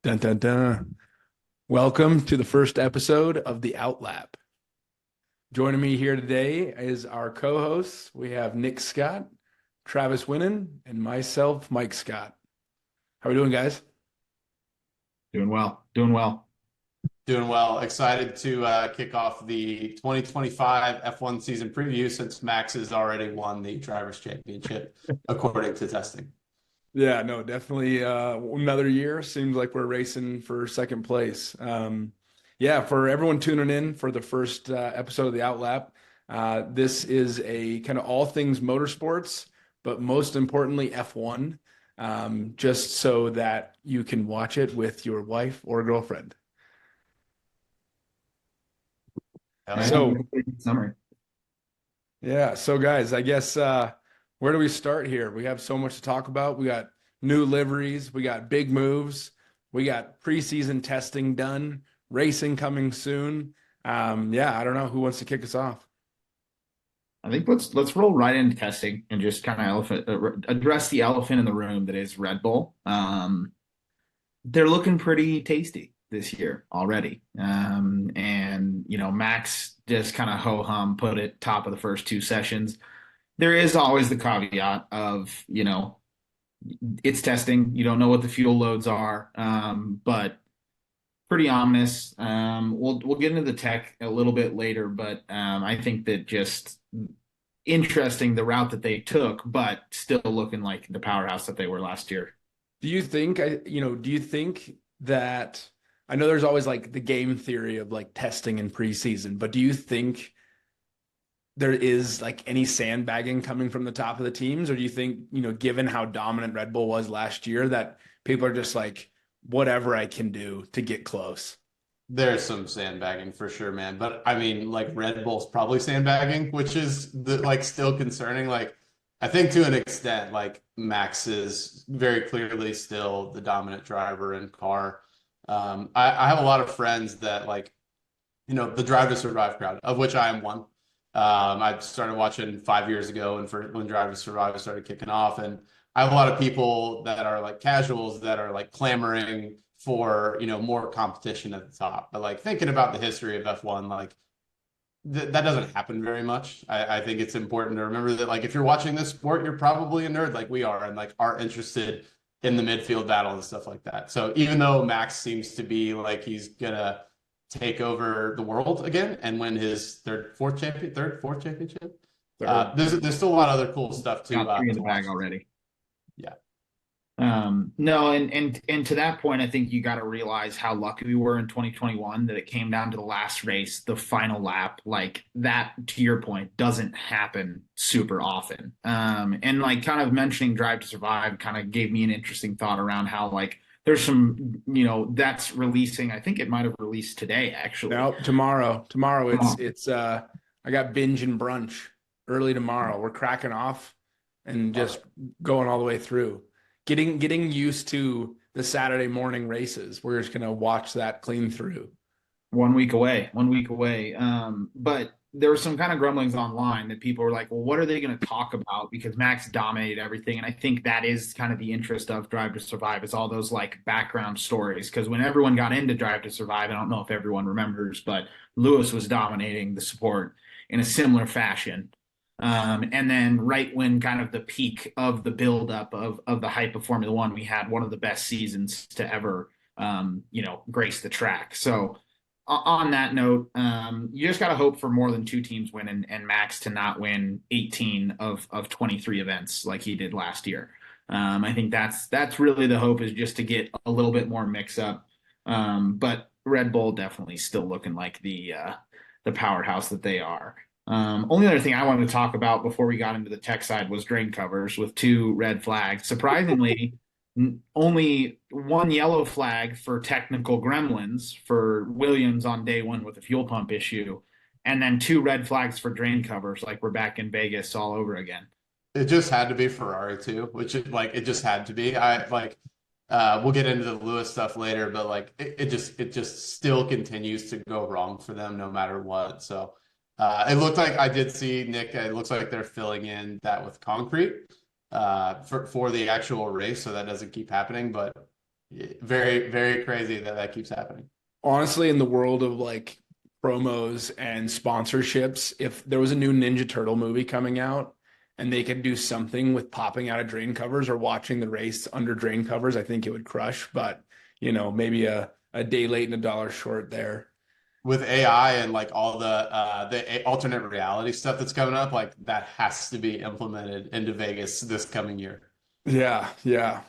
Dun, dun, dun. Welcome to the first episode of the Outlap. Joining me here today is our co-hosts. We have Nick Scott, Travis Winnan, and myself, Mike Scott. How are we doing, guys? Doing well. Doing well. Doing well. Excited to kick off the 2025 F1 season preview since Max has already won the Drivers' Championship, according to testing. Yeah, no, definitely another year. Seems like we're racing for second place. Yeah, for everyone tuning in for the first episode of the Outlap, this is a kind of all things motorsports, but most importantly, F1, just so that you can watch it with your wife or girlfriend. So, Summary. yeah, so guys, I guess where do we start here? We have so much to talk about. We got new liveries, we got big moves, we got preseason testing done, racing coming soon. Yeah, I don't know who wants to kick us off. I think let's roll right into testing and just kind of address the elephant in the room that is Red Bull. They're looking pretty tasty this year already. And Max just kind of ho-hum put it top of the first two sessions. There is always the caveat of, it's testing. You don't know what the fuel loads are, but pretty ominous. We'll get into the tech a little bit later, but I think that just interesting the route that they took, but still looking like the powerhouse that they were last year. Do you think, do you think that I know there's always like the game theory of like testing in preseason, but do you think there is like any sandbagging coming from the top of the teams? Or do you think, given how dominant Red Bull was last year, that people are just like, whatever I can do to get close? There's some sandbagging for sure, man. But I mean, like Red Bull's probably sandbagging, which is still concerning. Like, I think to an extent, like Max is very clearly still the dominant driver in car. I have a lot of friends that the Drive to Survive crowd, of which I am one. I started watching 5 years ago, and when Drive to Survive started kicking off, and I have a lot of people that are like casuals that are like clamoring for more competition at the top. But like thinking about the history of F1, like that doesn't happen very much. I think it's important to remember that like if you're watching this sport, you're probably a nerd like we are, and like are interested in the midfield battle and stuff like that. So even though Max seems to be like he's gonna take over the world again and win his fourth championship. There's still a lot of other cool stuff too. Got three in the bag already. Yeah. No, and to that point, I think you got to realize how lucky we were in 2021 that it came down to the last race, the final lap. Like that, to your point, doesn't happen super often. And like kind of mentioning Drive to Survive kind of gave me an interesting thought around how like there's some, that's releasing. I think it might have released today, actually. No, tomorrow. Tomorrow it's I got binge and brunch early tomorrow. We're cracking off and just going all the way through. Getting used to the Saturday morning races. We're just gonna watch that clean through. 1 week away, 1 week away. But there were some kind of grumblings online that people were like, well, what are they going to talk about? Because Max dominated everything. And I think that is kind of the interest of Drive to Survive, is all those like background stories. Because when everyone got into Drive to Survive, I don't know if everyone remembers, but Lewis was dominating the sport in a similar fashion. And then right when kind of the peak of the buildup of the hype of Formula One, we had one of the best seasons to ever, grace the track. So on that note, you just got to hope for more than two teams win and Max to not win 18 of 23 events like he did last year. I think that's really the hope, is just to get a little bit more mix up. But Red Bull definitely still looking like the powerhouse that they are. Only other thing I wanted to talk about before we got into the tech side was drain covers with two red flags. Surprisingly, only one yellow flag for technical gremlins for Williams on day one with a fuel pump issue, and then two red flags for drain covers, like we're back in Vegas all over again. It just had to be Ferrari too, which is like it just had to be. We'll get into the Lewis stuff later, but like it just still continues to go wrong for them no matter what. So it looked like, I did see, Nick, it looks like they're filling in that with concrete for the actual race, so that doesn't keep happening. But Very, very crazy that that keeps happening. Honestly, in the world of like promos and sponsorships, if there was a new Ninja Turtle movie coming out and they could do something with popping out of drain covers or watching the race under drain covers, I think it would crush. But, maybe a day late and a dollar short there. With AI and like all the alternate reality stuff that's coming up, like that has to be implemented into Vegas this coming year. Yeah, yeah.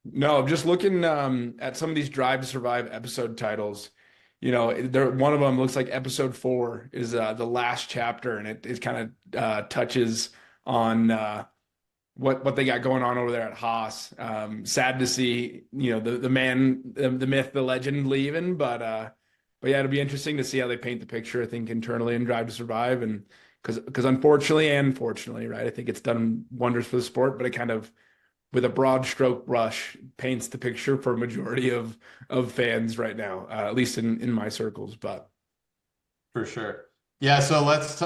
No, just looking at some of these Drive to Survive episode titles, one of them looks like episode 4 is the last chapter, and it kind of touches on what they got going on over there at Haas. Sad to see, the man, the myth, the legend leaving, but yeah, it'll be interesting to see how they paint the picture, I think, internally in Drive to Survive, and because unfortunately and fortunately, right, I think it's done wonders for the sport, but it kind of with a broad stroke brush paints the picture for a majority of fans right now, at least in my circles. But For sure. Yeah, so let's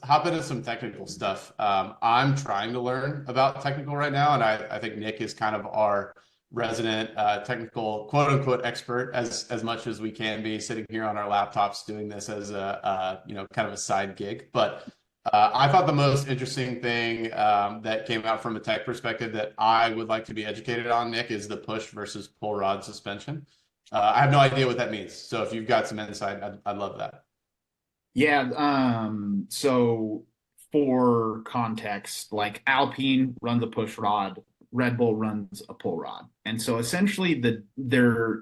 hop into some technical stuff. I'm trying to learn about technical right now, and I think Nick is kind of our resident technical quote unquote expert as much as we can be sitting here on our laptops doing this as a kind of a side gig. But I thought the most interesting thing that came out from a tech perspective that I would like to be educated on, Nick, is the push versus pull rod suspension. I have no idea what that means. So if you've got some insight, I'd love that. Yeah, so for context, like Alpine runs a push rod, Red Bull runs a pull rod. And so essentially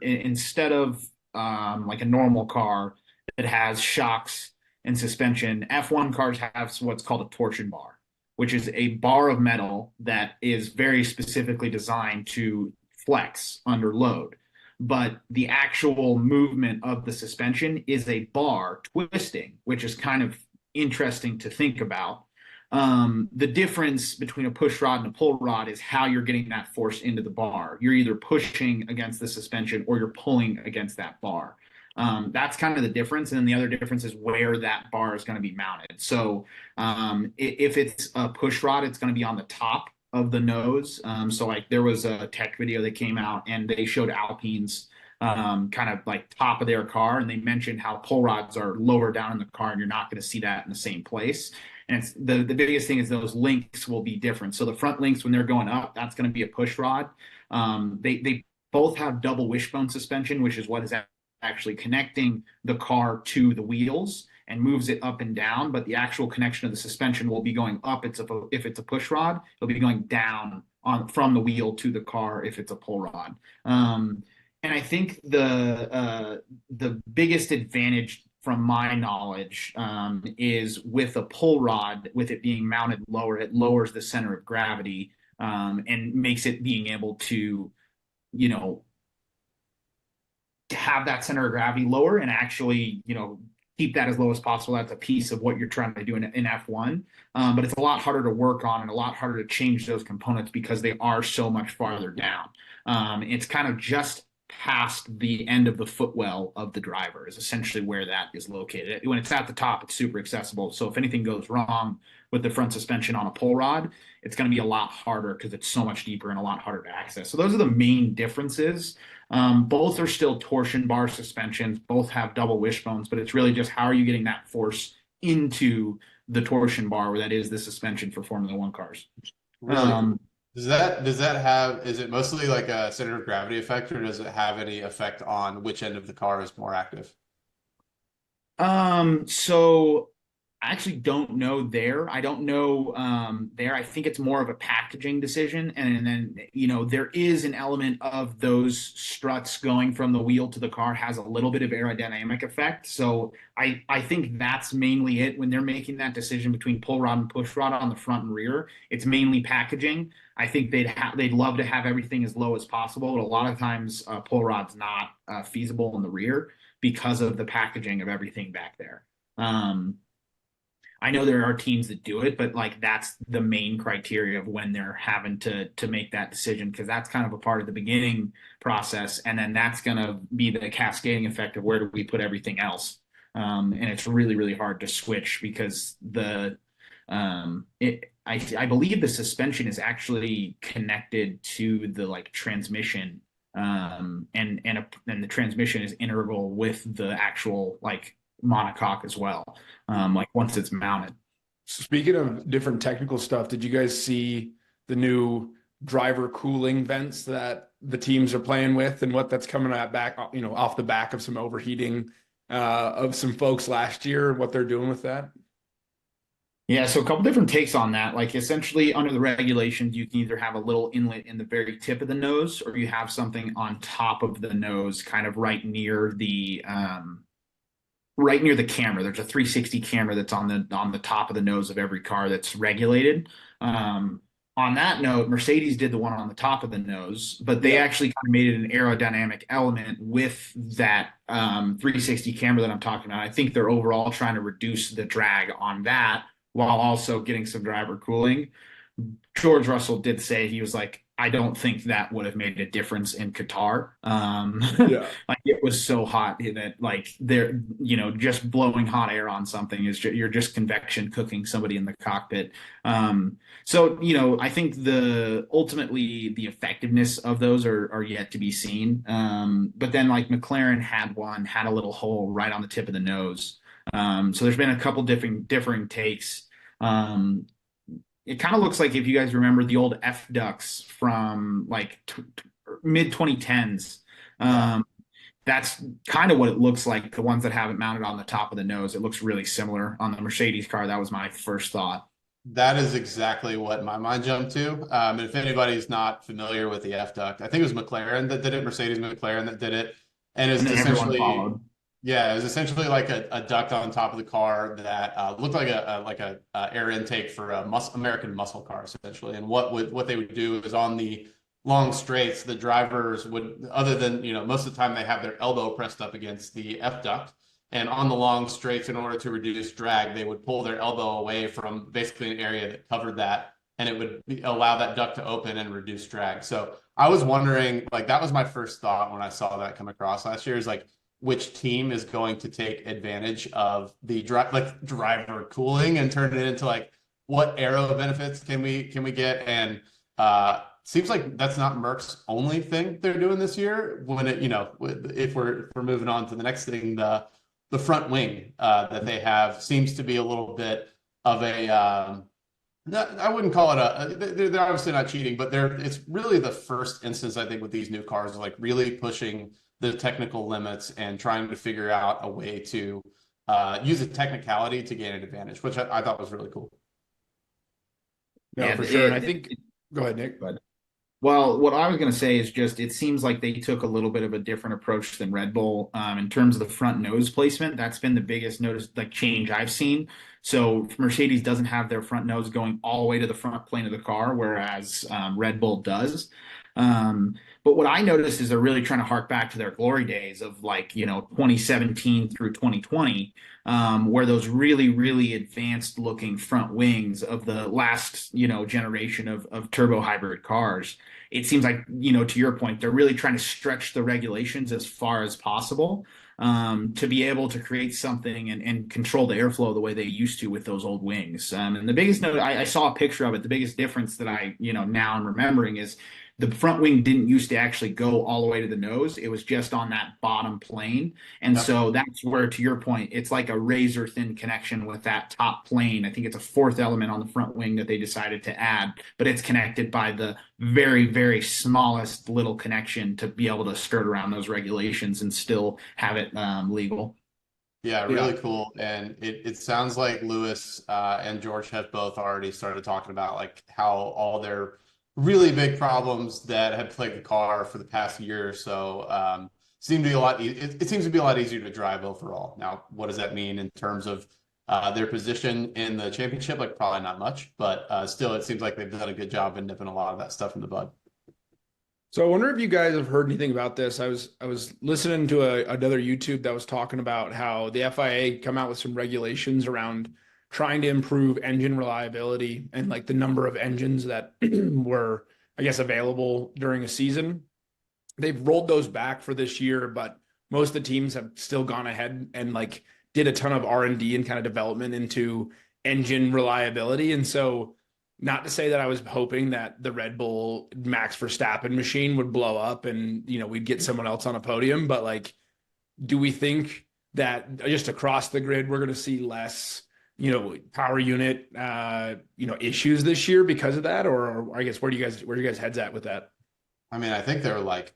instead of like a normal car that has shocks and suspension, F1 cars have what's called a torsion bar, which is a bar of metal that is very specifically designed to flex under load. But the actual movement of the suspension is a bar twisting, which is kind of interesting to think about. The difference between a push rod and a pull rod is how you're getting that force into the bar. You're either pushing against the suspension or you're pulling against that bar. That's kind of the difference. And then the other difference is where that bar is going to be mounted. So if it's a push rod, it's going to be on the top of the nose. So like there was a tech video that came out and they showed Alpine's kind of like top of their car, and they mentioned how pull rods are lower down in the car and you're not going to see that in the same place. And it's the biggest thing is those links will be different. So the front links, when they're going up, that's going to be a push rod. They both have double wishbone suspension, which is what is actually connecting the car to the wheels and moves it up and down. But the actual connection of the suspension will be going up. If it's a push rod, it'll be going down from the wheel to the car if it's a pull rod. And I think the biggest advantage from my knowledge is with a pull rod, with it being mounted lower, it lowers the center of gravity and makes it being able to, have that center of gravity lower and actually, keep that as low as possible. That's a piece of what you're trying to do in F1. But it's a lot harder to work on and a lot harder to change those components because they are so much farther down. It's kind of just past the end of the footwell of the driver is essentially where that is located. When it's at the top, it's super accessible. So if anything goes wrong with the front suspension on a pull rod, it's going to be a lot harder because it's so much deeper and a lot harder to access. So those are the main differences. Both are still torsion bar suspensions. Both have double wishbones, but it's really just how are you getting that force into the torsion bar where that is the suspension for Formula One cars. Really? Is it mostly like a center of gravity effect, or does it have any effect on which end of the car is more active? So I actually don't know there. I don't know there. I think it's more of a packaging decision. And then, there is an element of those struts going from the wheel to the car has a little bit of aerodynamic effect. So I think that's mainly it when they're making that decision between pull rod and push rod on the front and rear. It's mainly packaging. I think they'd love to have everything as low as possible, but a lot of times pull rod's not feasible in the rear because of the packaging of everything back there. I know there are teams that do it, but like that's the main criteria of when they're having to make that decision, because that's kind of a part of the beginning process, and then that's going to be the cascading effect of where do we put everything else. And it's really, really hard to switch because I believe the suspension is actually connected to the like transmission and the transmission is integral with the actual like monocoque as well. Like once it's mounted. Speaking of different technical stuff, did you guys see the new driver cooling vents that the teams are playing with and what that's coming at back, off the back of some overheating of some folks last year, what they're doing with that? Yeah, so a couple different takes on that. Like essentially under the regulations, you can either have a little inlet in the very tip of the nose, or you have something on top of the nose, kind of right near the camera. There's a 360 camera that's on the top of the nose of every car that's regulated. On that note, Mercedes did the one on the top of the nose, but they actually kind of made it an aerodynamic element with that 360 camera that I'm talking about. I think they're overall trying to reduce the drag on that while also getting some driver cooling. George Russell did say, he was like, I don't think that would have made a difference in Qatar. Like it was so hot that like they're, just blowing hot air on something is you're just convection cooking somebody in the cockpit. So I think ultimately the effectiveness of those are yet to be seen. But then like McLaren had a little hole right on the tip of the nose. So there's been a couple differing takes. It kind of looks like, if you guys remember the old F ducts from like mid 2010s, that's kind of what it looks like. The ones that have it mounted on the top of the nose, it looks really similar on the Mercedes car. That was my first thought. That is exactly what my mind jumped to. And if anybody's not familiar with the F duct, I think it was McLaren that did it, Mercedes McLaren that did it. And it's essentially, yeah, it was essentially like a duct on top of the car that looked like a air intake for a American muscle car, essentially. And what they would do is on the long straights, the drivers would, other than, most of the time they have their elbow pressed up against the F duct. And on the long straights, in order to reduce drag, they would pull their elbow away from basically an area that covered that, and it would allow that duct to open and reduce drag. So I was wondering, like, that was my first thought when I saw that come across last year, is like, which team is going to take advantage of the driver cooling and turn it into like, what aero benefits can we get? And seems like that's not Merck's only thing they're doing this year. When it, if we're moving on to the next thing, the front wing that they have seems to be a little bit of a I wouldn't call it they're obviously not cheating, but it's really the first instance, I think, with these new cars, like really pushing the technical limits and trying to figure out a way to use a technicality to gain an advantage, which I thought was really cool. No, for sure. And I think, go ahead, Nick. Well, what I was going to say is just, it seems like they took a little bit of a different approach than Red Bull in terms of the front nose placement. That's been the biggest change I've seen. So Mercedes doesn't have their front nose going all the way to the front plane of the car, whereas Red Bull does. But what I noticed is they're really trying to hark back to their glory days of 2017 through 2020, where those really, really advanced looking front wings of the last, generation of turbo hybrid cars. It seems like, to your point, they're really trying to stretch the regulations as far as possible to be able to create something and control the airflow the way they used to with those old wings. And the biggest note, I saw a picture of it. The biggest difference that I, now I'm remembering is the front wing didn't used to actually go all the way to the nose. It was just on that bottom plane. And so that's where, to your point, it's like a razor thin connection with that top plane. I think it's a fourth element on the front wing that they decided to add, but it's connected by the very, very smallest little connection to be able to skirt around those regulations and still have it legal. Yeah, really cool. And it sounds like Lewis and George have both already started talking about like how all their really big problems that have plagued the car for the past year or so seem to be a lot. It seems to be a lot easier to drive overall. Now, what does that mean in terms of their position in the championship? Like probably not much, but still, it seems like they've done a good job in nipping a lot of that stuff in the bud. So I wonder if you guys have heard anything about this. I was listening to another YouTube that was talking about how the FIA come out with some regulations around trying to improve engine reliability and like the number of engines that were, I guess, available during a season. They've rolled those back for this year, but most of the teams have still gone ahead and like did a ton of R&D and kind of development into engine reliability. And so not to say that I was hoping that the Red Bull Max Verstappen machine would blow up and, we'd get someone else on a podium, but like, do we think that just across the grid, we're going to see less, power unit, issues this year because of that? Or I guess, where do you guys heads at with that? I mean, I think there were like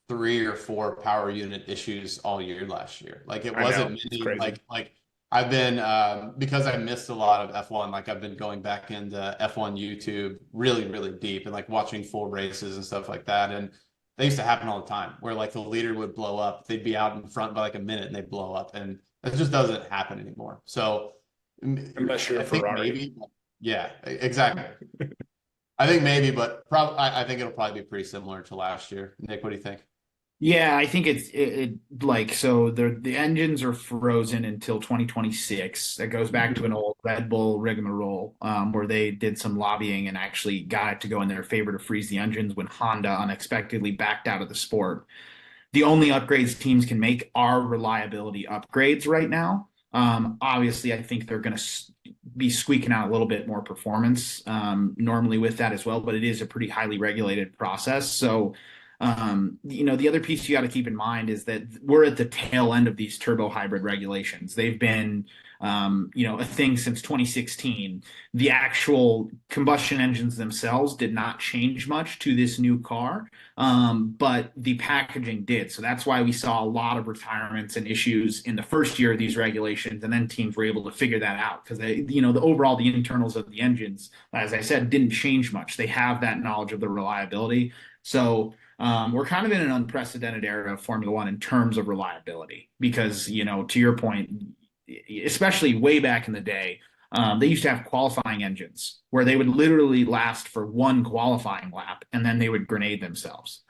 3 or 4 power unit issues all year last year. Like it I know, wasn't it's many, crazy. like I've been because I missed a lot of F1, like I've been going back into F1 YouTube really, really deep and like watching full races and stuff like that. And they used to happen all the time where like the leader would blow up, they'd be out in front by like a minute and they'd blow up. And that just doesn't happen anymore. So Unless you're I a think Ferrari. maybe, yeah, exactly. I think maybe, but probably I think it'll probably be pretty similar to last year. Nick, what do you think? Yeah, I think it like so the engines are frozen until 2026. That goes back to an old Red Bull rigmarole, where they did some lobbying and actually got it to go in their favor to freeze the engines when Honda unexpectedly backed out of the sport. The only upgrades teams can make are reliability upgrades right now. Obviously, I think they're going to be squeaking out a little bit more performance normally with that as well, but it is a pretty highly regulated process. So, the other piece you got to keep in mind is that we're at the tail end of these turbo hybrid regulations. They've been, a thing since 2016. The actual combustion engines themselves did not change much to this new car, but the packaging did. So that's why we saw a lot of retirements and issues in the first year of these regulations, and then teams were able to figure that out because the internals of the engines, as I said, didn't change much. They have that knowledge of the reliability. So we're kind of in an unprecedented era of Formula One in terms of reliability because, to your point, especially way back in the day, they used to have qualifying engines where they would literally last for one qualifying lap and then they would grenade themselves.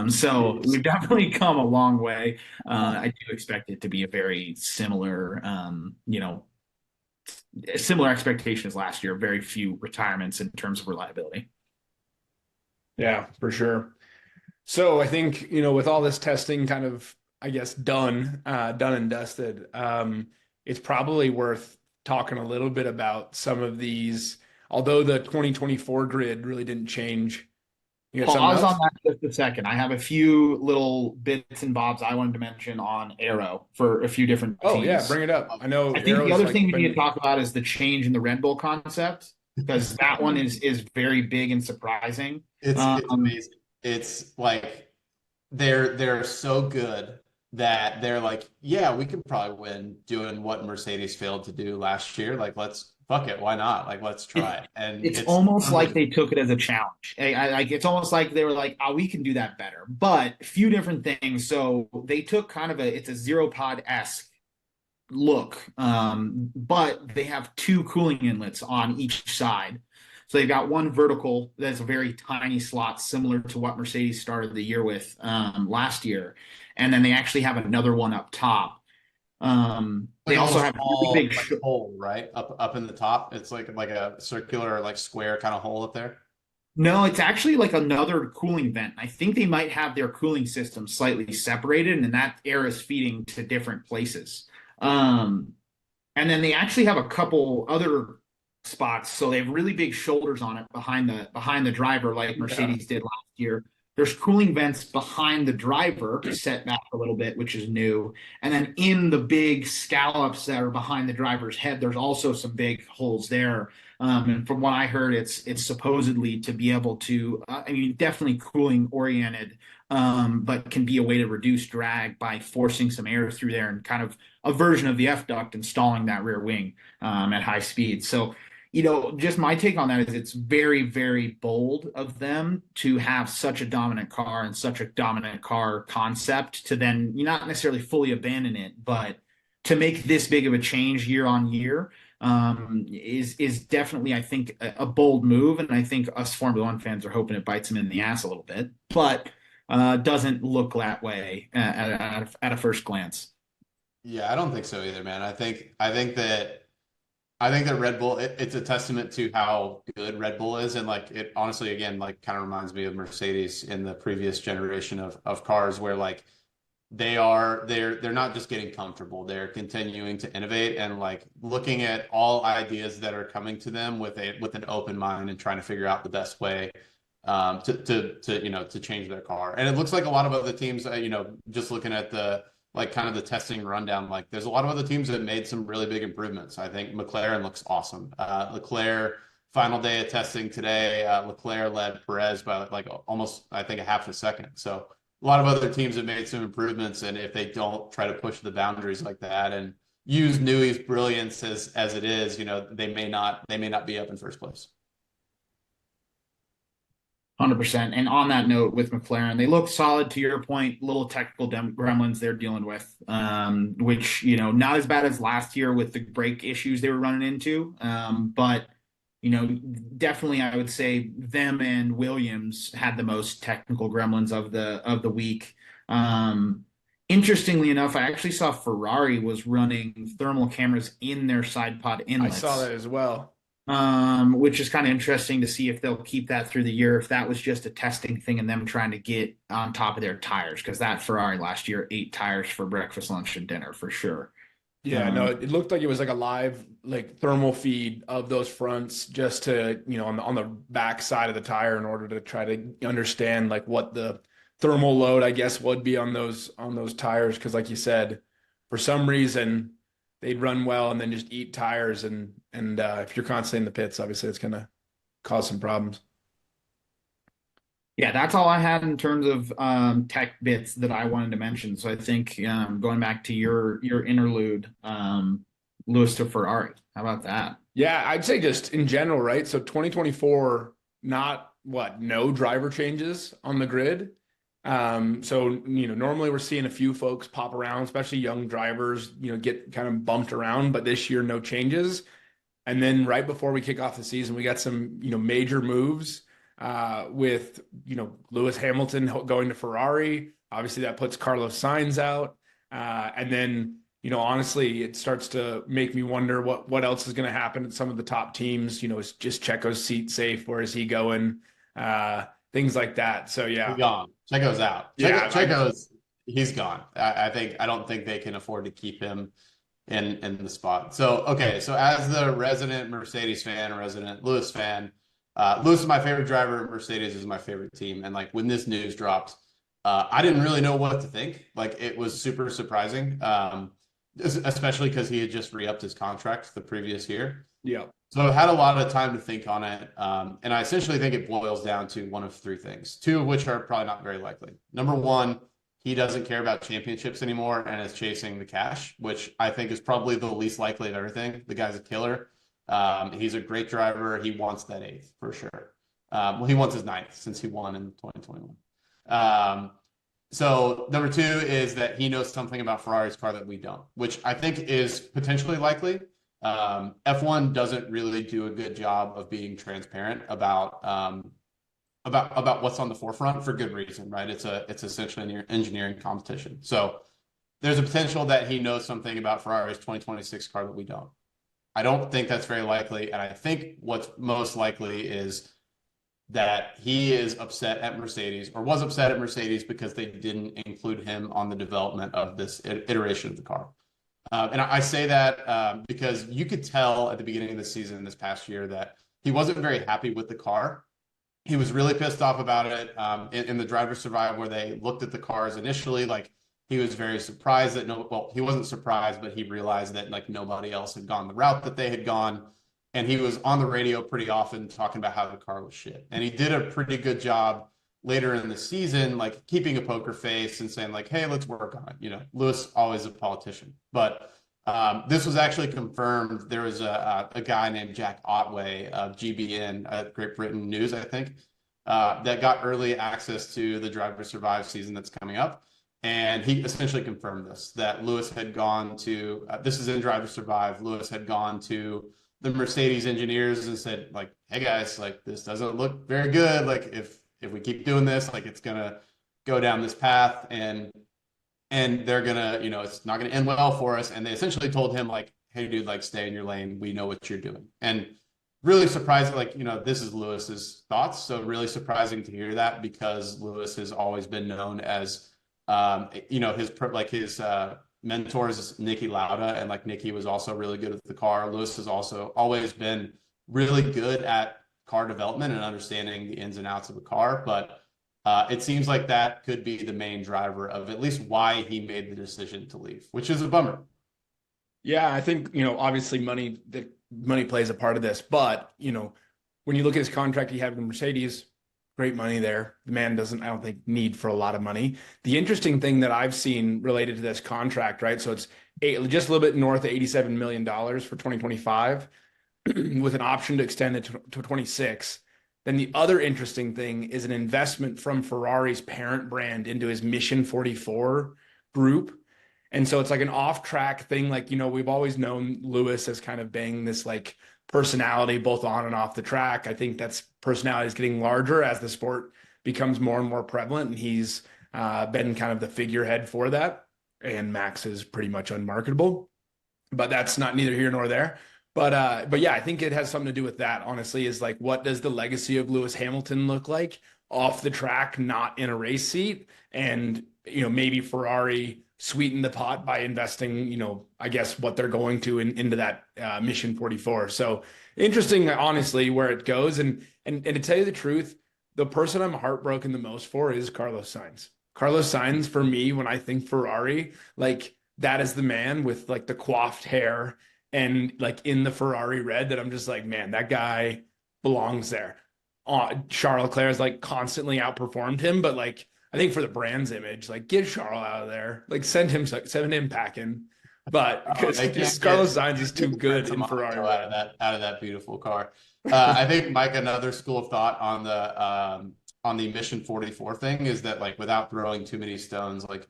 So we've definitely come a long way. I do expect it to be a very similar, similar expectation as last year. Very few retirements in terms of reliability. Yeah, for sure. So I think, with all this testing kind of, I guess, done and dusted, it's probably worth talking a little bit about some of these, although the 2024 grid really didn't change. You got something Pause on else? that just a second. I have a few little bits and bobs I wanted to mention on Aero for a few different Oh yeah, teams. bring it up. I know I think the Arrow's other thing like we need to been, talk about is the change in the Red Bull concept because that one is very big and surprising. It's Um, amazing. It's like they're so good that they're like, yeah, we could probably win doing what Mercedes failed to do last year. Like, let's fuck it, why not? Like, let's it, try it. And it's it's almost like unbelievable. they took it as a challenge. Like it's almost like they were like, "Oh, we can do that better." But a few different things. So they took kind of it's a zero pod esque look, but they have two cooling inlets on each side. So they've got one vertical that's a very tiny slot, similar to what Mercedes started the year with last year, and then they actually have another one up top. They Like also almost have really all big. like hole, right? Up in the top. It's like a circular, like square kind of hole up there. No, it's actually like another cooling vent. I think they might have their cooling system slightly separated, and that air is feeding to different places. Um, And then they actually have a couple other spots. So they have really big shoulders on it behind the driver, like yeah. Mercedes did last year. There's cooling vents behind the driver set back a little bit, which is new. And then in the big scallops that are behind the driver's head, there's also some big holes there. And from what I heard, it's supposedly to be able to, definitely cooling oriented, but can be a way to reduce drag by forcing some air through there and kind of a version of the F duct installing that rear wing at high speed. So, just my take on that is it's very, very bold of them to have such a dominant car and such a dominant car concept to then not necessarily fully abandon it, but to make this big of a change year on year is definitely, I think, a bold move. And I think us Formula One fans are hoping it bites them in the ass a little bit, but doesn't look that way at a first glance. Yeah, I don't think so either, man. I think that Red Bull, it's a testament to how good Red Bull is. And like it honestly, again, like kind of reminds me of Mercedes in the previous generation of cars where like they're not just getting comfortable. They're continuing to innovate and like looking at all ideas that are coming to them with an open mind and trying to figure out the best way to change their car. And it looks like a lot of other teams, just looking at the like kind of the testing rundown, like there's a lot of other teams that made some really big improvements. I think McLaren looks awesome. Leclerc, final day of testing today, Leclerc led Perez by like almost, I think, a half a second. So a lot of other teams have made some improvements, and if they don't try to push the boundaries like that and use Newey's brilliance as it is, they may not be up in first place. 100%. And on that note, with McLaren, they look solid. To your point, little technical gremlins they're dealing with, which not as bad as last year with the brake issues they were running into, but definitely I would say them and Williams had the most technical gremlins of the week. Interestingly enough, I actually saw Ferrari was running thermal cameras in their side pod inlets. I saw that as well. Which is kind of interesting to see if they'll keep that through the year, if that was just a testing thing and them trying to get on top of their tires, because that Ferrari last year 8 tires for breakfast, lunch, and dinner for sure. Yeah, no, it looked like it was like a live like thermal feed of those fronts just to, on the back side of the tire in order to try to understand like what the thermal load, I guess, would be on those tires. Cause like you said, for some reason they'd run well and then just eat tires. And if you're constantly in the pits, obviously it's going to cause some problems. Yeah, that's all I had in terms of tech bits that I wanted to mention. So I think going back to your interlude, Lewis to Ferrari. How about that? Yeah, I'd say just in general, right? So 2024, no driver changes on the grid. So normally we're seeing a few folks pop around, especially young drivers, get kind of bumped around, but this year no changes. And then right before we kick off the season, we got some major moves with Lewis Hamilton going to Ferrari. Obviously that puts Carlos Sainz out, and then honestly it starts to make me wonder what else is going to happen at some of the top teams. Is just Checo's seat safe? Where is he going? Things like that. So yeah, he's gone. Checo's out. Yeah, he's gone. I don't think they can afford to keep him in the spot. So okay, so as the resident Mercedes fan, resident Lewis fan, Lewis is my favorite driver. Mercedes is my favorite team. And like when this news dropped, I didn't really know what to think. Like it was super surprising, especially because he had just re-upped his contract the previous year. Yeah. So I had a lot of time to think on it. And I essentially think it boils down to one of 3 things, 2 of which are probably not very likely. Number 1, he doesn't care about championships anymore and is chasing the cash, which I think is probably the least likely of everything. The guy's a killer. He's a great driver. He wants that 8th for sure. Well, he wants his 9th since he won in 2021. So number 2 is that he knows something about Ferrari's car that we don't, which I think is potentially likely. F1 doesn't really do a good job of being transparent about what's on the forefront for good reason, right? It's essentially an engineering competition. So there's a potential that he knows something about Ferrari's 2026 car that we don't. I don't think that's very likely. And I think what's most likely is that he is upset at Mercedes or was upset at Mercedes because they didn't include him on the development of this iteration of the car. And I say that because you could tell at the beginning of the season this past year that he wasn't very happy with the car. He was really pissed off about it. In the Driver Survive, where they looked at the cars initially, like he was very surprised that he wasn't surprised, but he realized that like nobody else had gone the route that they had gone. And he was on the radio pretty often talking about how the car was shit. And he did a pretty good job later in the season, like keeping a poker face and saying like, hey, let's work on it. Lewis always a politician, but this was actually confirmed. There was a guy named Jack Otway of GBN, Great Britain News, I think, that got early access to the Drive to Survive season that's coming up. And he essentially confirmed that Lewis had gone to, this is in Drive to Survive, Lewis had gone to the Mercedes engineers and said like, hey guys, like this doesn't look very good. Like if we keep doing this, like it's going to go down this path and they're going to, it's not going to end well for us. And they essentially told him like, hey dude, like stay in your lane. We know what you're doing. And really surprising, like, this is Lewis's thoughts. So really surprising to hear that because Lewis has always been known as his mentors, Nicky Lauda, and like Nicky was also really good with the car. Lewis has also always been really good at car development and understanding the ins and outs of a car, but it seems like that could be the main driver of at least why he made the decision to leave, which is a bummer. Yeah, I think, obviously money plays a part of this, but, when you look at his contract he had with Mercedes, great money there. The man doesn't, I don't think, need for a lot of money. The interesting thing that I've seen related to this contract, right? So it's just a little bit north of $87 million for 2025 with an option to extend it to 26. Then the other interesting thing is an investment from Ferrari's parent brand into his Mission 44 group. And so it's like an off-track thing. Like, we've always known Lewis as kind of being this like personality both on and off the track. I think that's personality is getting larger as the sport becomes more and more prevalent. And he's been kind of the figurehead for that. And Max is pretty much unmarketable, but that's not neither here nor there. But yeah, I think it has something to do with that, honestly, is like, what does the legacy of Lewis Hamilton look like off the track, not in a race seat? And, maybe Ferrari sweeten the pot by investing, I guess what they're going to into that Mission 44. So interesting, honestly, where it goes. And to tell you the truth, the person I'm heartbroken the most for is Carlos Sainz. Carlos Sainz, for me, when I think Ferrari, like that is the man with like the coiffed hair and like in the Ferrari red that I'm just like, man, that guy belongs there. Charles Leclerc has like constantly outperformed him, but like I think for the brand's image, like get Charles out of there, like send him packing. But because Carlos Sainz is too good in Ferrari out of that beautiful car. I think, Mike, another school of thought on the Mission 44 thing is that, like, without throwing too many stones, like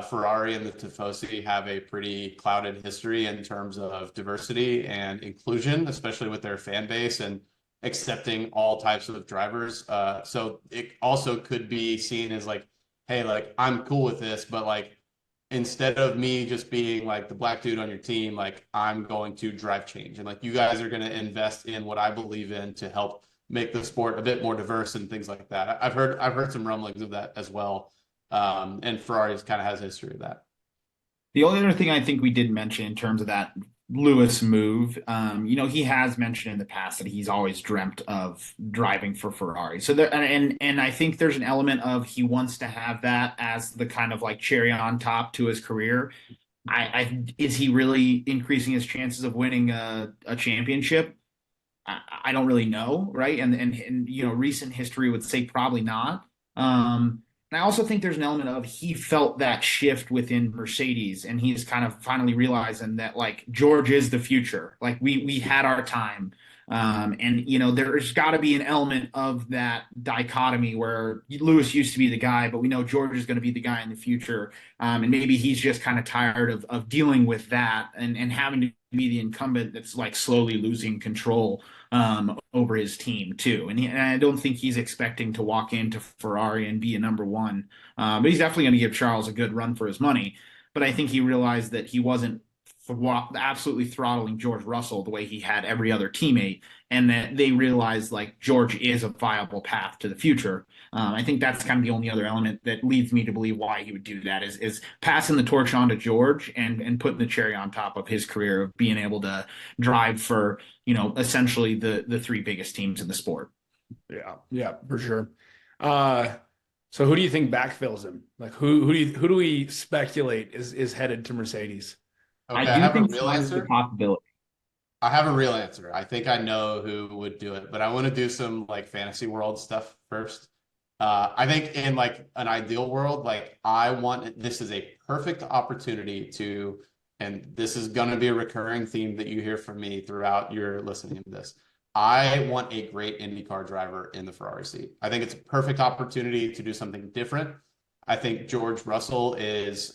Ferrari and the Tifosi have a pretty clouded history in terms of diversity and inclusion, especially with their fan base and accepting all types of drivers. So it also could be seen as like, hey, like I'm cool with this, but like instead of me just being like the black dude on your team, like I'm going to drive change. And like you guys are going to invest in what I believe in to help make the sport a bit more diverse and things like that. I've heard some rumblings of that as well. And Ferrari's kind of has a history of that. The only other thing I think we did mention in terms of that Lewis move, he has mentioned in the past that he's always dreamt of driving for Ferrari. So there, and I think there's an element of he wants to have that as the kind of like cherry on top to his career. Is he really increasing his chances of winning a championship? I don't really know, right? And recent history would say probably not. And I also think there's an element of he felt that shift within Mercedes, and he's kind of finally realizing that like George is the future. Like we had our time, and there's got to be an element of that dichotomy where Lewis used to be the guy, but we know George is going to be the guy in the future, and maybe he's just kind of tired of dealing with that and having to be the incumbent that's like slowly losing control over his team too. And I don't think he's expecting to walk into Ferrari and be a number one. But he's definitely going to give Charles a good run for his money. But I think he realized that he wasn't absolutely throttling George Russell the way he had every other teammate, and that they realized like George is a viable path to the future. I think that's kind of the only other element that leads me to believe why he would do that is passing the torch on to George and putting the cherry on top of his career of being able to drive for essentially the three biggest teams in the sport. Yeah, for sure. So who do you think backfills him? Like who do we speculate is headed to Mercedes? Okay, I have a think real answer. Possibility. I have a real answer. I think I know who would do it, but I want to do some like fantasy world stuff first. I think in like an ideal world, like this is a perfect opportunity to, and this is going to be a recurring theme that you hear from me throughout your listening to this. I want a great IndyCar driver in the Ferrari seat. I think it's a perfect opportunity to do something different. I think George Russell is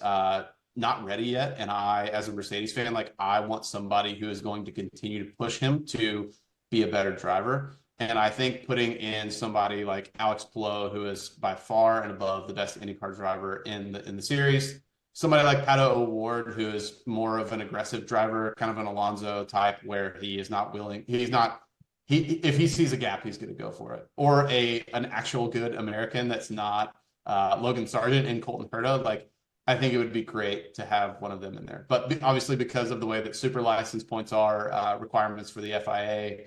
not ready yet. And as a Mercedes fan, like I want somebody who is going to continue to push him to be a better driver. And I think putting in somebody like Alex Palou, who is by far and above the best IndyCar driver in the series, somebody like Pato O'Ward, who is more of an aggressive driver, kind of an Alonso type, where he is not willing. If he sees a gap, he's going to go for it. Or an actual good American that's not Logan Sargent and Colton Herta, like I think it would be great to have one of them in there. But obviously, because of the way that super license points are, requirements for the FIA,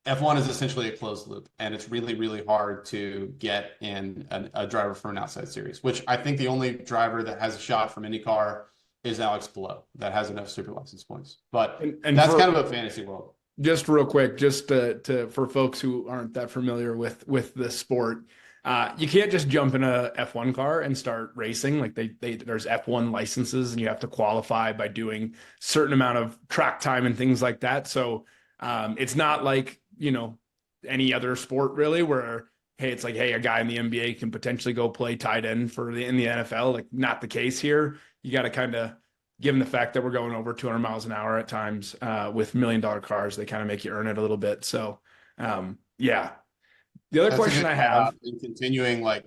F1 is essentially a closed loop, and it's really, really hard to get in a driver from an outside series, which I think the only driver that has a shot from IndyCar is Alex Palou that has enough super license points. But And that's for, kind of a fantasy world. just real quick, just to for folks who aren't that familiar with the sport, you can't just jump in a F1 car and start racing. Like there's F1 licenses, and you have to qualify by doing certain amount of track time and things like that. So it's not like, any other sport really, where hey, it's like, hey, a guy in the NBA can potentially go play tight end in the NFL. Like, not the case here. You got to kind of, given the fact that we're going over 200 miles an hour at times with $1 million cars, they kind of make you earn it a little bit. So, yeah. The other That's question I have, and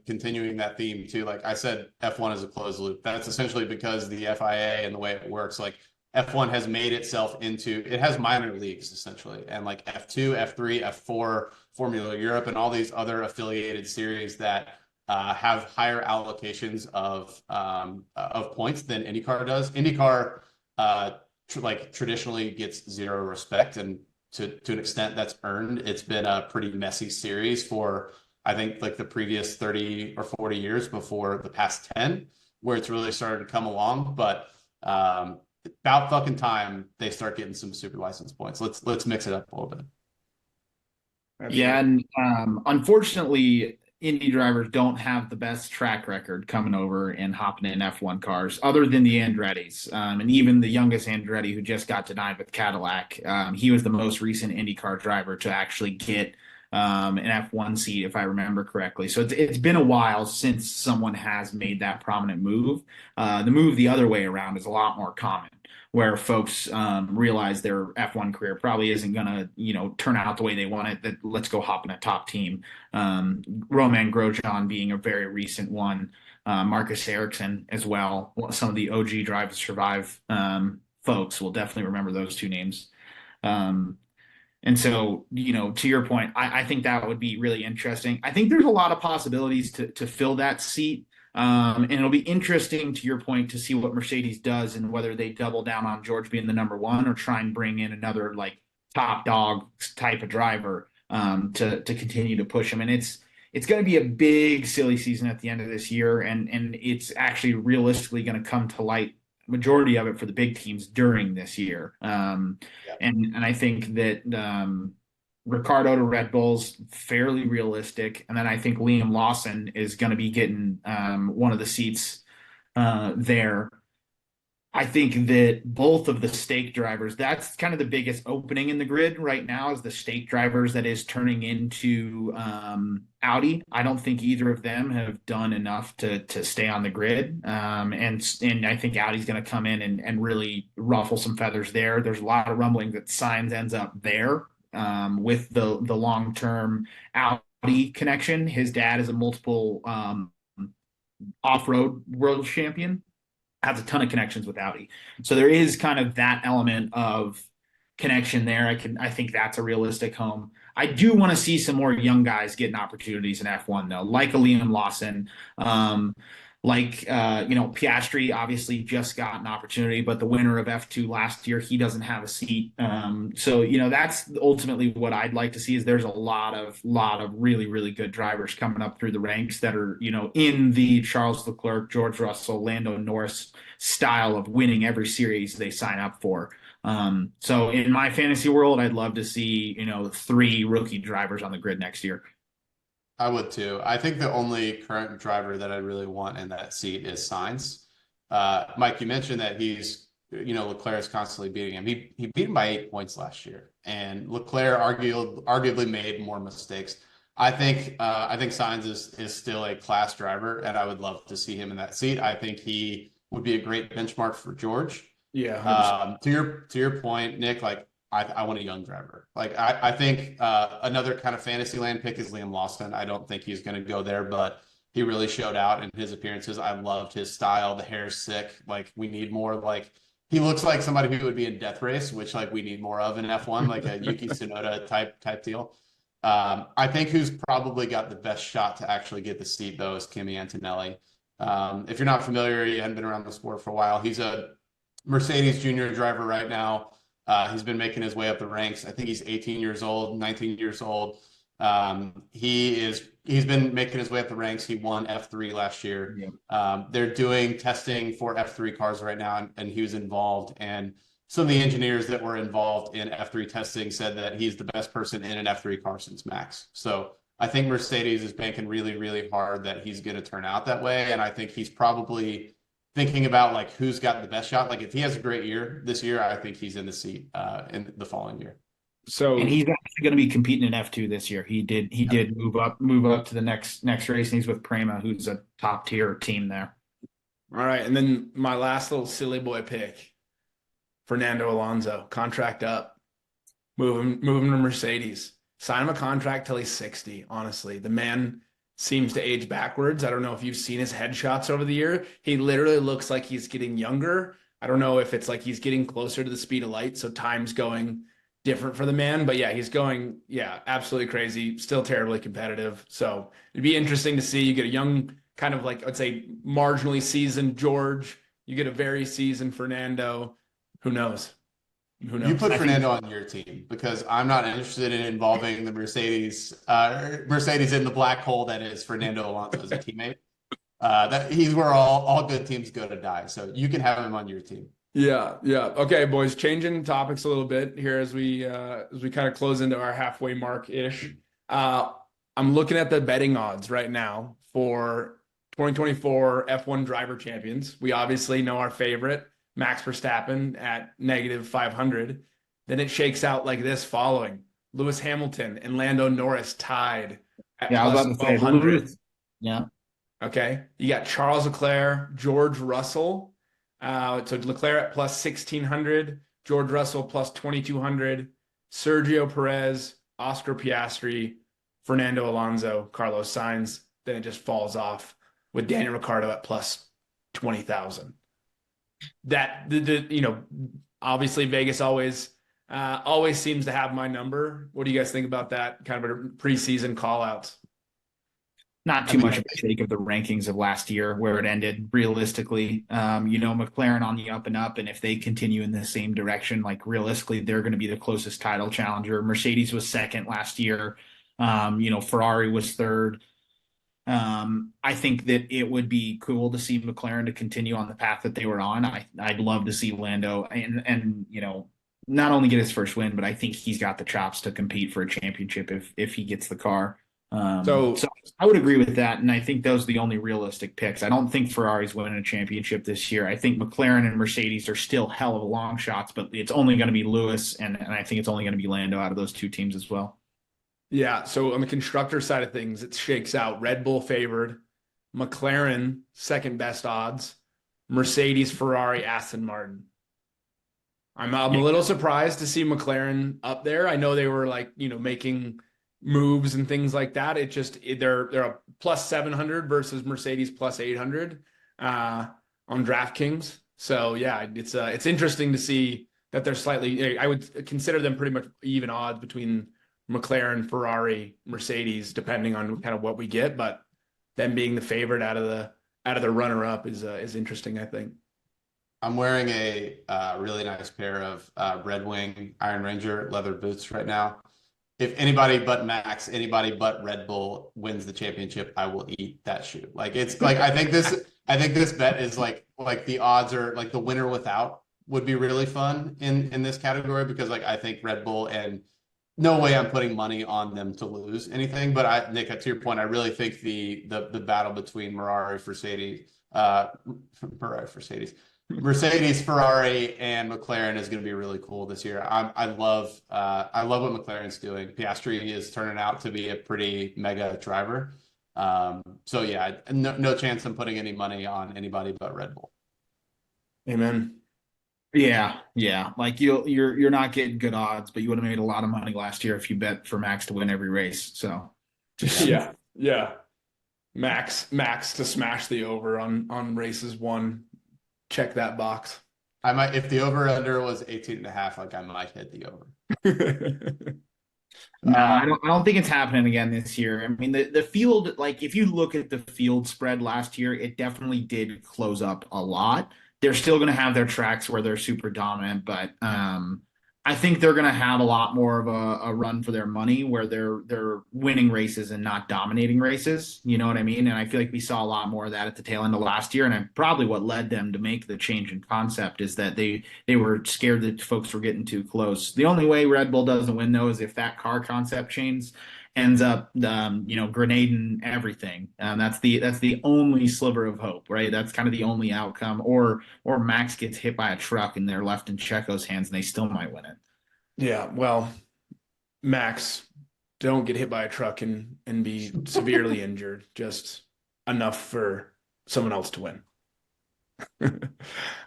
continuing that theme too. Like I said, F1 is a closed loop. That's essentially because the FIA and the way it works, like F1 has made itself into, it has minor leagues essentially, and like F2, F3, F4, Formula Europe, and all these other affiliated series that have higher allocations of points than IndyCar does. IndyCar traditionally gets zero respect, and to an extent that's earned. It's been a pretty messy series for I think like the previous 30 or 40 years before the past 10, where it's really started to come along. But about fucking time they start getting some super license points. Let's mix it up a little bit. Yeah, and unfortunately, Indy drivers don't have the best track record coming over and hopping in F1 cars, other than the Andretti's. And even the youngest Andretti, who just got denied with Cadillac, he was the most recent IndyCar driver to actually get an F1 seat, if I remember correctly. So it's been a while since someone has made that prominent move. The move the other way around is a lot more common, where folks realize their F1 career probably isn't going to, turn out the way they want it, that let's go hop in a top team. Roman Grosjean being a very recent one, Marcus Ericsson as well. Some of the OG Drive to Survive folks will definitely remember those two names. And so, to your point, I think that would be really interesting. I think there's a lot of possibilities to fill that seat. And it'll be interesting, to your point, to see what Mercedes does and whether they double down on George being the number one or try and bring in another like top dog type of driver to continue to push him. And it's going to be a big silly season at the end of this year, and it's actually realistically going to come to light, majority of it for the big teams during this year. And I think that Ricardo to Red Bull's fairly realistic. And then I think Liam Lawson is going to be getting one of the seats there. I think that both of the stake drivers, that's kind of the biggest opening in the grid right now, is the stake drivers that is turning into Audi. I don't think either of them have done enough to stay on the grid. And I think Audi's going to come in and really ruffle some feathers there. There's a lot of rumbling that Sainz ends up there with the long-term Audi connection. His dad is a multiple off-road world champion, has a ton of connections with Audi. So there is kind of that element of connection there. I think that's a realistic home. I do want to see some more young guys getting opportunities in F1 though, like a Liam Lawson, Piastri obviously just got an opportunity, but the winner of F2 last year, he doesn't have a seat. So that's ultimately what I'd like to see, is there's a lot of really, really good drivers coming up through the ranks that are, in the Charles Leclerc, George Russell, Lando Norris style of winning every series they sign up for. So in my fantasy world, I'd love to see, 3 rookie drivers on the grid next year. I would too. I think the only current driver that I really want in that seat is Sainz. Mike, you mentioned that he's, Leclerc is constantly beating him. He beat him by 8 points last year, and Leclerc arguably made more mistakes. I think Sainz is still a class driver, and I would love to see him in that seat. I think he would be a great benchmark for George. Yeah. To your point, Nick, like I want a young driver. Like I think another kind of fantasy land pick is Liam Lawson. I don't think he's going to go there, but he really showed out in his appearances. I loved his style. The hair's sick. Like we need more. Like he looks like somebody who would be in Death Race, which like we need more of in F1, like a Yuki Tsunoda type deal. I think who's probably got the best shot to actually get the seat, though, is Kimi Antonelli. If you're not familiar, you haven't been around the sport for a while. He's a Mercedes junior driver right now. He's been making his way up the ranks. I think he's 18 years old, 19 years old. He's been making his way up the ranks. He won F3 last year. Yeah. They're doing testing for F3 cars right now, and he was involved. And some of the engineers that were involved in F3 testing said that he's the best person in an F3 car since Max. So I think Mercedes is banking really, really hard that he's going to turn out that way. And I think he's probably thinking about like who's got the best shot. Like if he has a great year this year, I think he's in the seat in the following year. So And he's actually going to be competing in F2 this year. He did move up to the next race, and he's with Prema, who's a top tier team there. all right, and then my last little silly boy pick, Fernando Alonso, contract up, move him to Mercedes, sign him a contract till he's 60. Honestly, the man seems to age backwards. I don't know if you've seen his headshots over the year. He literally looks like he's getting younger. I don't know if it's like he's getting closer to the speed of light, so time's going different for the man. But yeah, he's going, absolutely crazy. Still terribly competitive. So it'd be interesting to see. You get a young, kind of like, I'd say, marginally seasoned George. You get a very seasoned Fernando. Who knows? Who knows? You put Fernando on your team because I'm not interested in involving the Mercedes in the black hole that is Fernando Alonso as a teammate. That he's where all good teams go to die. So you can have him on your team. Yeah. Okay, boys, changing topics a little bit here as we kind of close into our halfway mark-ish. I'm looking at the betting odds right now for 2024 F1 driver champions. We obviously know our favorite, Max Verstappen, at -500. Then it shakes out like this following. Lewis Hamilton and Lando Norris tied at I was plus about to say 1200. Yeah. Okay. You got Charles Leclerc, George Russell. So Leclerc at plus 1600, George Russell plus 2200, Sergio Perez, Oscar Piastri, Fernando Alonso, Carlos Sainz. Then it just falls off with Daniel Ricciardo at plus 20,000. That obviously Vegas always seems to have my number. What do you guys think about that kind of a preseason call outs? Not too much of a shake of the rankings of last year where it ended realistically. McLaren on the up and up, and if they continue in the same direction, like realistically, they're going to be the closest title challenger. Mercedes was second last year. Ferrari was third. I think that it would be cool to see McLaren to continue on the path that they were on. I'd love to see Lando and not only get his first win, but I think he's got the chops to compete for a championship if he gets the car. So I would agree with that, and I think those are the only realistic picks. I don't think Ferrari's winning a championship this year. I think McLaren and Mercedes are still hell of a long shots, but it's only going to be Lewis, and I think it's only going to be Lando out of those two teams as well. Yeah, so on the constructor side of things, it shakes out Red Bull favored, McLaren second best odds, Mercedes, Ferrari, Aston Martin. I'm a little surprised to see McLaren up there. I know they were making moves and things like that. They're a plus 700 versus Mercedes plus 800 on DraftKings. So yeah, it's interesting to see that they're slightly. I would consider them pretty much even odds between McLaren, Ferrari, Mercedes, depending on kind of what we get. But them being the favorite out of the runner up is interesting, I think. I'm wearing a really nice pair of Red Wing Iron Ranger leather boots right now. If anybody but Max, anybody but Red Bull wins the championship, I will eat that shoe. Like it's like I think this bet is like the odds are like the winner without would be really fun in this category because like I think Red Bull and no way I'm putting money on them to lose anything. But Nick, to your point, I really think the battle between Mercedes, Ferrari, and McLaren is going to be really cool this year. I love what McLaren's doing. Piastri is turning out to be a pretty mega driver. So yeah, no chance I'm putting any money on anybody but Red Bull. Amen. Yeah. Like you're not getting good odds, but you would have made a lot of money last year if you bet for Max to win every race. So yeah. Max to smash the over on races one. Check that box. I might, if the over under was 18.5, like I might hit the over. No, I don't think it's happening again this year. I mean, the field, like if you look at the field spread last year, it definitely did close up a lot. They're still going to have their tracks where they're super dominant, but I think they're going to have a lot more of a run for their money where they're winning races and not dominating races. You know what I mean? And I feel like we saw a lot more of that at the tail end of last year, and probably what led them to make the change in concept is that they were scared that folks were getting too close. The only way Red Bull doesn't win though is if that car concept change ends up grenading everything. That's the only sliver of hope, right? That's kind of the only outcome. Or Max gets hit by a truck and they're left in Checo's hands and they still might win it. Yeah, well, Max, don't get hit by a truck and be severely injured, just enough for someone else to win.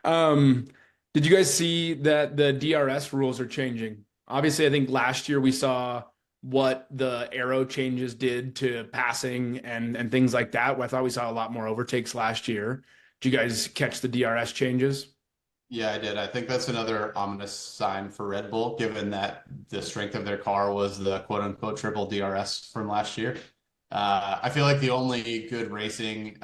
Um, did you guys see that the DRS rules are changing? Obviously, I think last year we saw what the arrow changes did to passing and things like that. I thought we saw a lot more overtakes last year. Did you guys catch the DRS changes? Yeah, I did. I think that's another ominous sign for Red Bull, given that the strength of their car was the quote unquote triple DRS from last year. I feel like the only good racing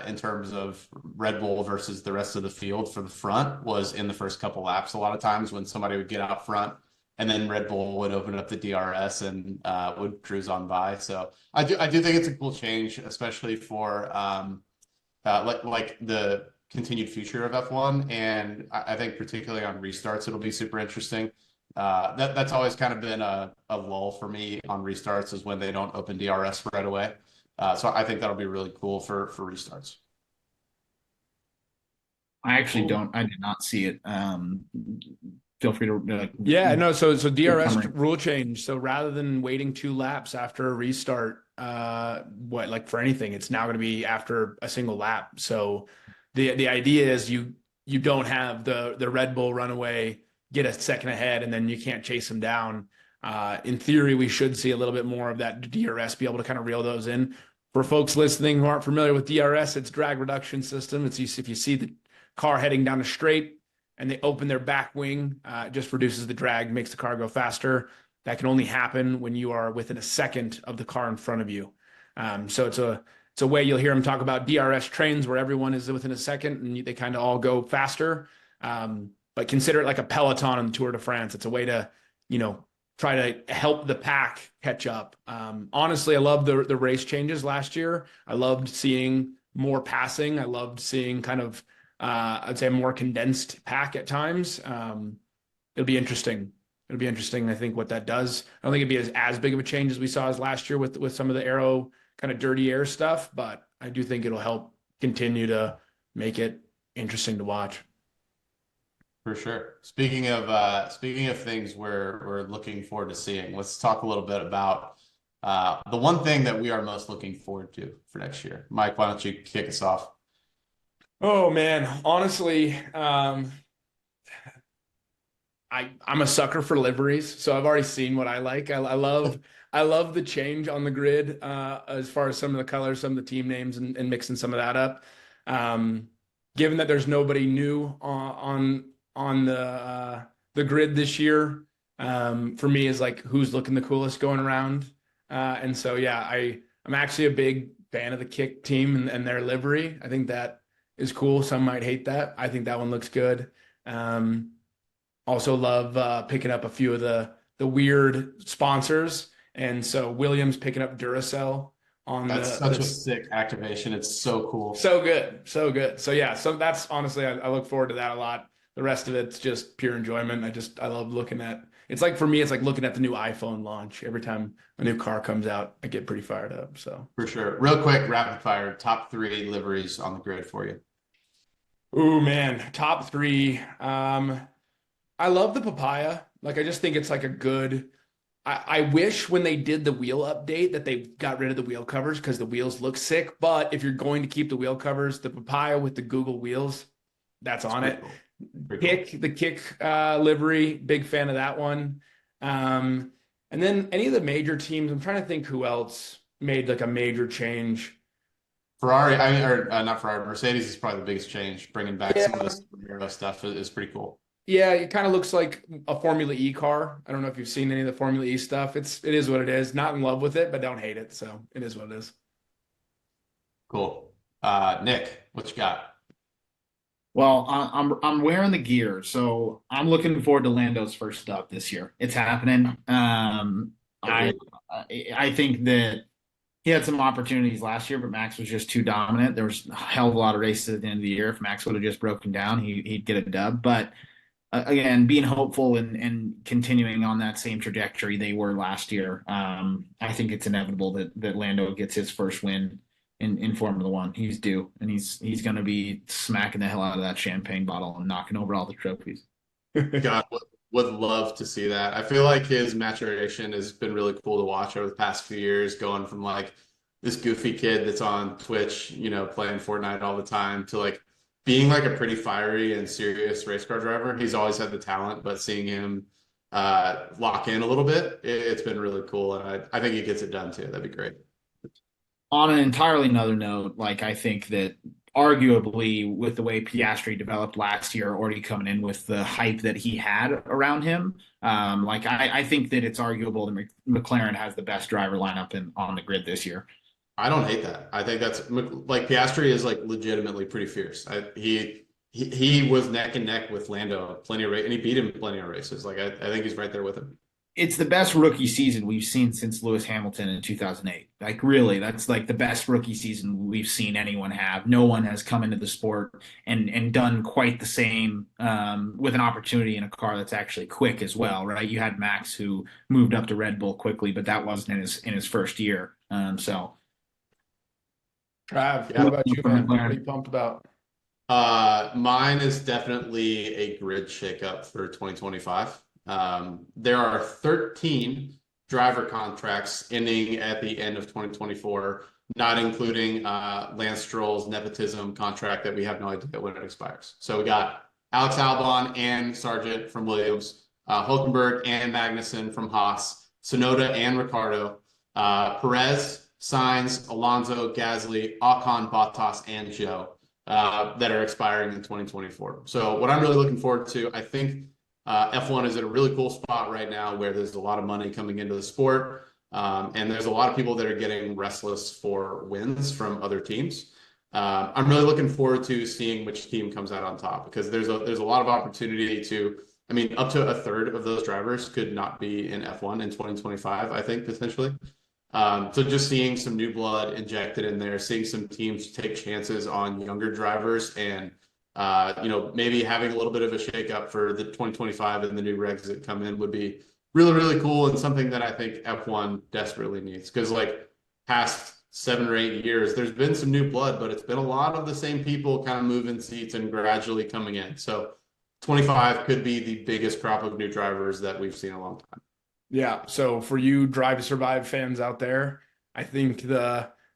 in terms of Red Bull versus the rest of the field for the front was in the first couple laps. A lot of times when somebody would get out front and then Red Bull would open up the DRS and would cruise on by. So I do think it's a cool change, especially for like the continued future of F1. And I think particularly on restarts, it'll be super interesting. That's always kind of been a lull for me on restarts is when they don't open DRS right away. So I think that'll be really cool for restarts. I did not see it. Feel free to Yeah, no, so DRS summary. rule change. So rather than waiting 2 laps after a restart, like for anything, it's now going to be after a single lap. So the idea is you don't have the Red Bull runaway get a second ahead and then you can't chase them down. In theory, we should see a little bit more of that DRS, be able to kind of reel those in. For folks listening who aren't familiar with DRS, it's drag reduction system. It's if you see the car heading down a straight and they open their back wing, it just reduces the drag, makes the car go faster. That can only happen when you are within a second of the car in front of you. So it's a way you'll hear them talk about DRS trains where everyone is within a second and they kind of all go faster. But consider it like a peloton on the Tour de France. It's a way to, try to help the pack catch up. Honestly, I love the race changes last year. I loved seeing more passing. I loved seeing kind of, I'd say a more condensed pack at times. It'll be interesting. It'll be interesting, I think, what that does. I don't think it'd be as big of a change as we saw as last year with some of the aero kind of dirty air stuff, but I do think it'll help continue to make it interesting to watch. For sure. Speaking of things we're looking forward to seeing, let's talk a little bit about the one thing that we are most looking forward to for next year. Mike, why don't you kick us off? Oh man, honestly, I'm a sucker for liveries, so I've already seen what I like. I love the change on the grid as far as some of the colors, some of the team names, and mixing some of that up. Given that there's nobody new on the grid this year, for me is like who's looking the coolest going around. And so yeah, I'm actually a big fan of the Kick team and their livery. I think that is cool. Some might hate that. I think that one looks good. Also love picking up a few of the weird sponsors. And so Williams picking up Duracell on That's such a sick activation. It's so cool. So good. So good. So yeah, so that's honestly, I look forward to that a lot. The rest of it's just pure enjoyment. I love looking at, it's like for me, it's like looking at the new iPhone launch. Every time a new car comes out, I get pretty fired up. So For sure. Real quick, rapid fire, top 3 liveries on the grid for you. ooh man, top 3. I love the papaya. Like I just think it's like a good. I wish when they did the wheel update that they got rid of the wheel covers because the wheels look sick. But if you're going to keep the wheel covers, the papaya with the Google wheels, that's on it. Cool. Pretty cool. The kick livery, big fan of that one. And then any of the major teams, I'm trying to think who else made like a major change. Ferrari, or not Ferrari, Mercedes is probably the biggest change. Bringing back some of this superhero stuff is pretty cool. Yeah, it kind of looks like a Formula E car. I don't know if you've seen any of the Formula E stuff. It is what it is. Not in love with it, but don't hate it. So it is what it is. Cool. Nick, what you got? Well, I'm wearing the gear, so I'm looking forward to Lando's first up this year. It's happening. I Agreed. I think that he had some opportunities last year, but Max was just too dominant. There was a hell of a lot of races at the end of the year. If Max would have just broken down, he'd get a dub. But again, being hopeful and continuing on that same trajectory they were last year, I think it's inevitable that Lando gets his first win in Formula One. He's due, and he's going to be smacking the hell out of that champagne bottle and knocking over all the trophies. God, would love to see that. I feel like his maturation has been really cool to watch over the past few years, going from like this goofy kid that's on Twitch, playing Fortnite all the time to like being like a pretty fiery and serious race car driver. He's always had the talent, but seeing him lock in a little bit, it's been really cool. And I think he gets it done too. That'd be great. On an entirely another note, like I think that arguably with the way Piastri developed last year, already coming in with the hype that he had around him, like I think that it's arguable that McLaren has the best driver lineup on the grid this year. I don't hate that. I think that's like Piastri is like legitimately pretty fierce. He was neck and neck with Lando plenty of race, and he beat him plenty of races. Like I think he's right there with him. It's the best rookie season we've seen since Lewis Hamilton in 2008. Like really, that's like the best rookie season we've seen anyone have. No one has come into the sport and done quite the same with an opportunity in a car that's actually quick as well, right? You had Max who moved up to Red Bull quickly, but that wasn't in his first year. So Trav, how about you, man? What are you pumped about? Mine is definitely a grid shakeup for 2025. There are 13 driver contracts ending at the end of 2024, not including Lance Stroll's nepotism contract that we have no idea when it expires. So we got Alex Albon and Sargent from Williams, Hulkenberg and Magnussen from Haas, Sonoda and Ricardo, Perez, Sainz, Alonso, Gasly, Ocon, Bottas, and Joe that are expiring in 2024. So what I'm really looking forward to, I think F1 is at a really cool spot right now where there's a lot of money coming into the sport. And there's a lot of people that are getting restless for wins from other teams. I'm really looking forward to seeing which team comes out on top because there's a lot of opportunity I mean, up to a third of those drivers could not be in F1 in 2025, I think, potentially. So just seeing some new blood injected in there, seeing some teams take chances on younger drivers and maybe having a little bit of a shakeup for the 2025 and the new regs that come in would be really, really cool and something that I think F1 desperately needs. Because like past 7 or 8 years, there's been some new blood, but it's been a lot of the same people kind of moving seats and gradually coming in. So 25 could be the biggest crop of new drivers that we've seen in a long time. Yeah. So for you Drive to Survive fans out there, I think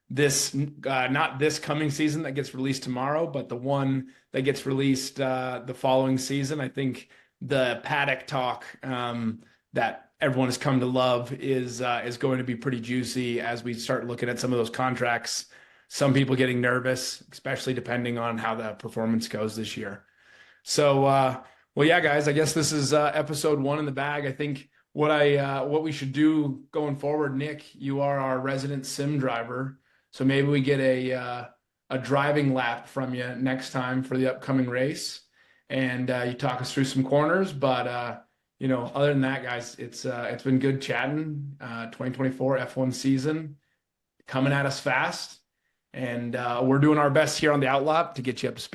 this not this coming season that gets released tomorrow, but the one that gets released the following season, I think the paddock talk that everyone has come to love is going to be pretty juicy as we start looking at some of those contracts. Some people getting nervous, especially depending on how the performance goes this year. So, well, yeah, guys, I guess this is episode 1 in the bag. I think what we should do going forward, Nick, you are our resident sim driver. So maybe we get a driving lap from you next time for the upcoming race, and you talk us through some corners. But other than that, guys, it's been good chatting. 2024 F1 season coming at us fast, and we're doing our best here on the Outlap to get you up to speed.